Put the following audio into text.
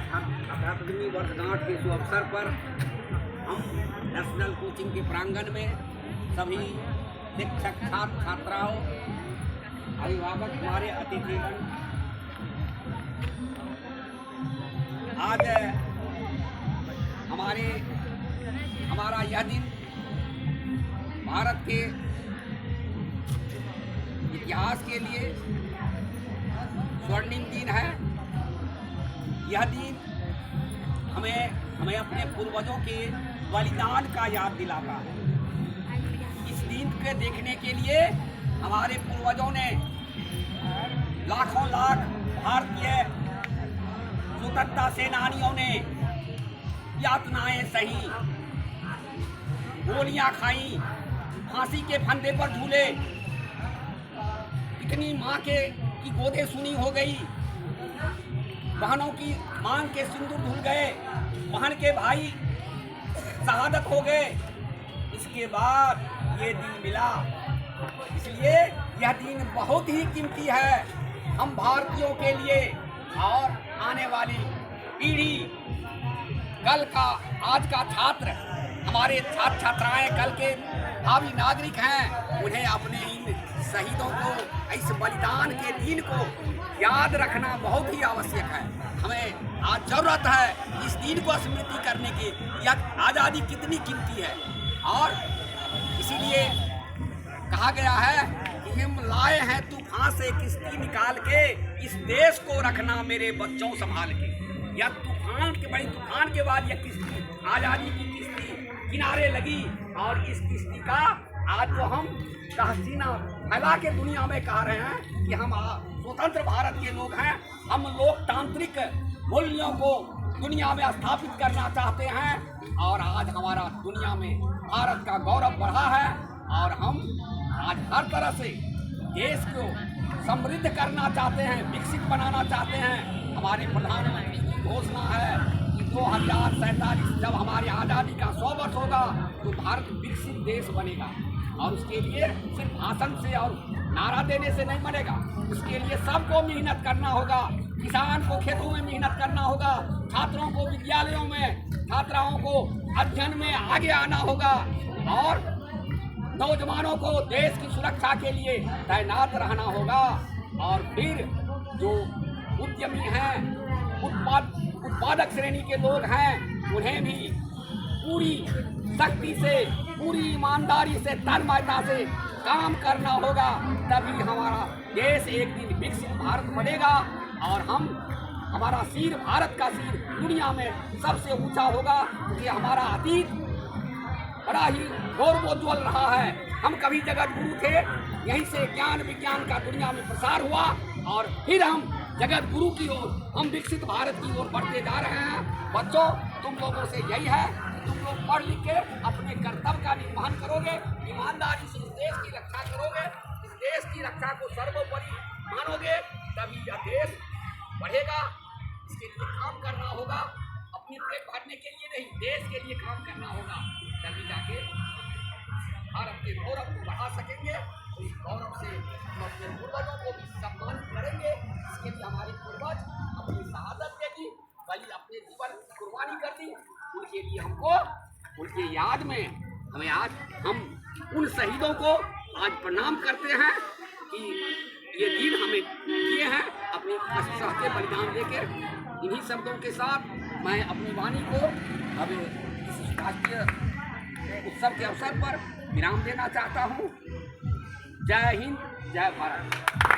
78वीं वर्षगांठ के शुभ अवसर पर हम नेशनल कोचिंग के प्रांगण में सभी शिक्षक छात्र छात्राओं अभिभावक हमारे अतिथिगण आज हमारा यह दिन भारत के इतिहास के लिए स्वर्णिम दिन है। यह दिन हमें अपने पूर्वजों के बलिदान का याद दिलाता है। इस दिन के देखने के लिए हमारे पूर्वजों ने लाखों लाख भारतीय स्वतंत्रता सेनानियों ने यातनाएं सही, गोलियां खाई, फांसी के फंदे पर झूले, कितनी माँ की गोदें सुनी हो गई, बहनों की मांग के सिंदूर धुल गए, बहन के भाई शहादत हो गए। इसके बाद ये दिन मिला, इसलिए यह दिन बहुत ही कीमती है हम भारतीयों के लिए और आने वाली पीढ़ी, कल का आज का छात्र, हमारे छात्र छात्राएं कल के भावी नागरिक हैं, उन्हें अपने इन शहीदों को, इस बलिदान के दिन को याद रखना बहुत ही आवश्यक है। हमें आज जरूरत है इस दिन को स्मृति करने की, यह आज़ादी कितनी कीमती है। और इसीलिए कहा गया है कि हम लाए हैं तूफान से किश्ती निकाल के, इस देश को रखना मेरे बच्चों संभाल के। यह तूफान के बड़ी तूफान के बाद यह किश्ती, आज़ादी की किश्ती किनारे लगी, और इस किश्ती का आज जो हम तहसीना फैला के दुनिया में कह रहे हैं कि हम स्वतंत्र भारत के लोग हैं, हम लोकतांत्रिक मूल्यों को दुनिया में स्थापित करना चाहते हैं। और आज हमारा दुनिया में भारत का गौरव बढ़ा है, और हम आज हर तरह से देश को समृद्ध करना चाहते हैं, विकसित बनाना चाहते हैं। हमारे प्रधानमंत्री की घोषणा है कि 2047 जब हमारी आज़ादी का 100 वर्ष होगा तो भारत विकसित देश बनेगा। और उसके लिए सिर्फ भाषण से और नारा देने से नहीं बनेगा, उसके लिए सबको मेहनत करना होगा। किसान को खेतों में मेहनत करना होगा, छात्रों को विद्यालयों में, छात्राओं को अध्ययन में आगे आना होगा, और नौजवानों को देश की सुरक्षा के लिए तैनात रहना होगा। और फिर जो उद्यमी हैं, उत्पादक श्रेणी के लोग हैं, उन्हें भी पूरी शक्ति से, पूरी ईमानदारी से, तन्मयता से काम करना होगा। तभी हमारा देश एक दिन विकसित भारत बनेगा, और हमारा सिर, भारत का सिर दुनिया में सबसे ऊंचा होगा। क्योंकि हमारा अतीत बड़ा ही गौरवोज्वल रहा है। हम कभी जगत गुरु थे, यहीं से ज्ञान विज्ञान का दुनिया में प्रसार हुआ, और फिर हम जगत गुरु की ओर, हम विकसित भारत की ओर बढ़ते जा रहे हैं। बच्चों, तुम लोगों से यही है, तुम लोग पढ़ लिख के अपने कर्तव्य का निर्वहन करोगे, ईमानदारी से इस देश की रक्षा करोगे, इस देश की रक्षा को सर्वोपरि मानोगे, तभी यह देश बढ़ेगा। इसके लिए काम करना होगा, अपनी पेट भरने के लिए नहीं, देश के लिए काम करना होगा। तभी जाके भारत के गौरव को बढ़ा सकेंगे। तो इस गौरव से हम अपने पूर्वजों को भी सम्मानित करेंगे। इसके लिए हमारे पूर्वज अपनी शहादत दे दी, बल्कि अपने जीवन कुर्बानी कर दी। उनके लिए हमको, उनके याद में हमें आज हम उन शहीदों को आज प्रणाम करते हैं कि ये दिन हमें दिए हैं अपनी सहते बलिदान देके। इन्हीं शब्दों के साथ मैं अपनी वाणी को अब इस राष्ट्रीय उत्सव के अवसर पर विराम देना चाहता हूँ। जय हिंद, जय भारत।